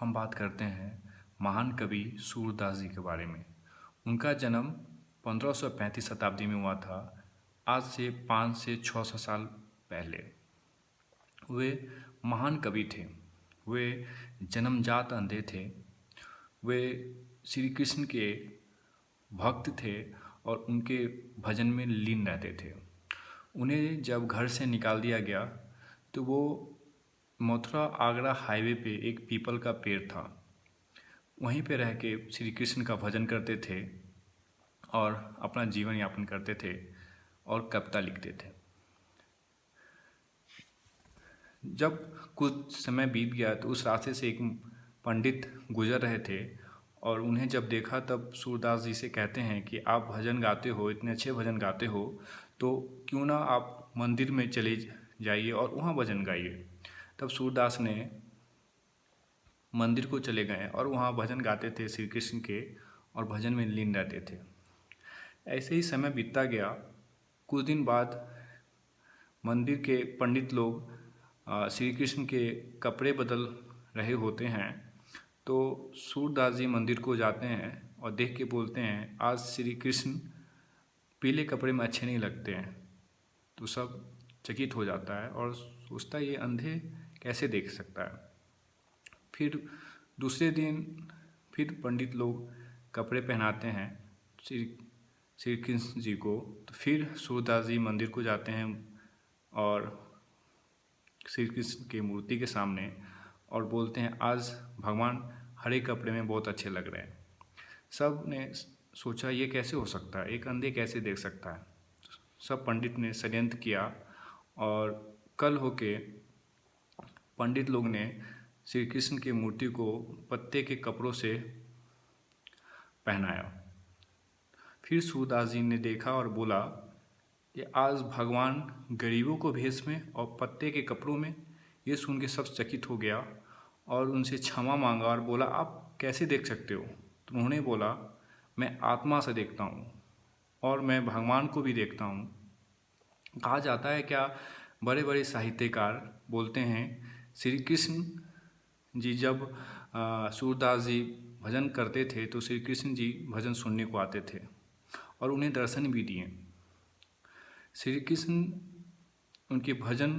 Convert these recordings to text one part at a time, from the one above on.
हम बात करते हैं महान कवि सूरदास जी के बारे में। उनका जन्म 1535 शताब्दी में हुआ था, आज से 5 से 600 साल पहले। वे महान कवि थे। वे जन्मजात अंधे थे। वे श्री कृष्ण के भक्त थे और उनके भजन में लीन रहते थे। उन्हें जब घर से निकाल दिया गया तो वो मथुरा आगरा हाईवे पे एक पीपल का पेड़ था, वहीं पे रह के श्री कृष्ण का भजन करते थे और अपना जीवन यापन करते थे और कविता लिखते थे। जब कुछ समय बीत गया तो उस रास्ते से एक पंडित गुजर रहे थे और उन्हें जब देखा तब सूरदास जी से कहते हैं कि आप भजन गाते हो, इतने अच्छे भजन गाते हो, तो क्यों ना आप मंदिर में चले जाइए और वहाँ भजन गाइए। तब सूरदास ने मंदिर को चले गए और वहाँ भजन गाते थे श्री कृष्ण के और भजन में लीन रहते थे। ऐसे ही समय बीतता गया। कुछ दिन बाद मंदिर के पंडित लोग श्री कृष्ण के कपड़े बदल रहे होते हैं, तो सूरदास जी मंदिर को जाते हैं और देख के बोलते हैं, आज श्री कृष्ण पीले कपड़े में अच्छे नहीं लगते हैं। तो सब चकित हो जाता है और सोचता है ये अंधे कैसे देख सकता है। फिर दूसरे दिन फिर पंडित लोग कपड़े पहनाते हैं श्री कृष्ण जी को। तो फिर सूरदास जी मंदिर को जाते हैं और श्री कृष्ण की मूर्ति के सामने और बोलते हैं, आज भगवान हरे कपड़े में बहुत अच्छे लग रहे हैं। सब ने सोचा ये कैसे हो सकता है, एक अंधे कैसे देख सकता है। सब पंडित ने षड्यंत्र किया और कल होके पंडित लोग ने श्री कृष्ण की मूर्ति को पत्ते के कपड़ों से पहनाया। फिर सूरदास जी ने देखा और बोला कि आज भगवान गरीबों को भेष में और पत्ते के कपड़ों में। ये सुन के सब चकित हो गया और उनसे क्षमा मांगा और बोला, आप कैसे देख सकते हो। तो उन्होंने बोला, मैं आत्मा से देखता हूँ और मैं भगवान को भी देखता हूँ। कहा जाता है क्या, बड़े बड़े साहित्यकार बोलते हैं श्री कृष्ण जी जब सूरदास जी भजन करते थे तो श्री कृष्ण जी भजन सुनने को आते थे और उन्हें दर्शन भी दिए। श्री कृष्ण उनके भजन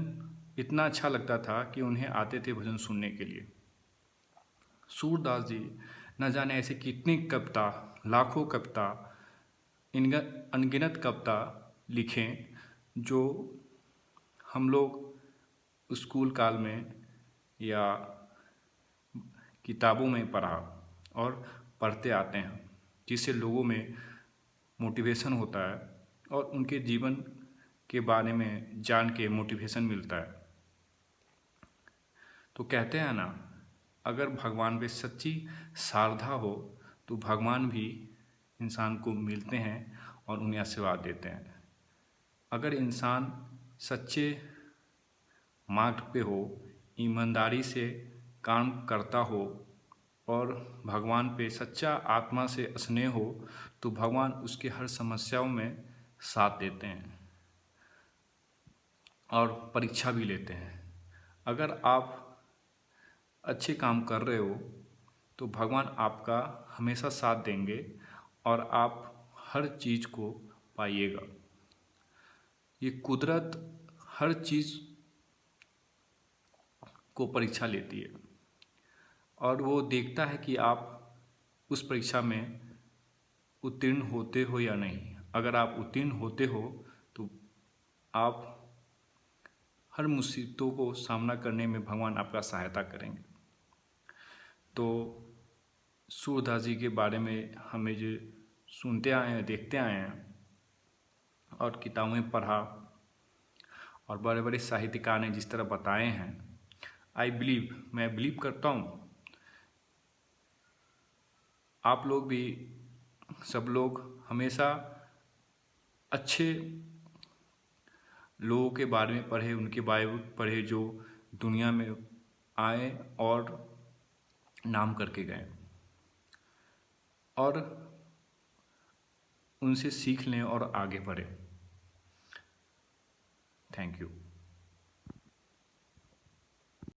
इतना अच्छा लगता था कि उन्हें आते थे भजन सुनने के लिए। सूरदास जी न जाने ऐसे कितनी कविता, लाखों कविता, अनगिनत कविता लिखें जो हम लोग स्कूल काल में या किताबों में पढ़ा और पढ़ते आते हैं, जिससे लोगों में मोटिवेशन होता है और उनके जीवन के बारे में जान के मोटिवेशन मिलता है। तो कहते हैं ना, अगर भगवान पे सच्ची श्रद्धा हो तो भगवान भी इंसान को मिलते हैं और उन्हें आशीर्वाद देते हैं। अगर इंसान सच्चे मार्ग पे हो, ईमानदारी से काम करता हो और भगवान पे सच्चा आत्मा से स्नेह हो तो भगवान उसके हर समस्याओं में साथ देते हैं और परीक्षा भी लेते हैं। अगर आप अच्छे काम कर रहे हो तो भगवान आपका हमेशा साथ देंगे और आप हर चीज़ को पाइएगा। ये कुदरत हर चीज़ को परीक्षा लेती है और वो देखता है कि आप उस परीक्षा में उत्तीर्ण होते हो या नहीं। अगर आप उत्तीर्ण होते हो तो आप हर मुसीबतों को सामना करने में भगवान आपका सहायता करेंगे। तो सूरदास जी के बारे में हमें जो सुनते आए हैं, देखते आए हैं और किताबों में पढ़ा और बड़े बड़े साहित्यकार ने जिस तरह बताए हैं, मैं बिलीव करता हूँ आप लोग भी, सब लोग हमेशा अच्छे लोगों के बारे में पढ़े, उनके बारे में पढ़े जो दुनिया में आए और नाम करके गए और उनसे सीख लें और आगे बढ़ें। Thank you.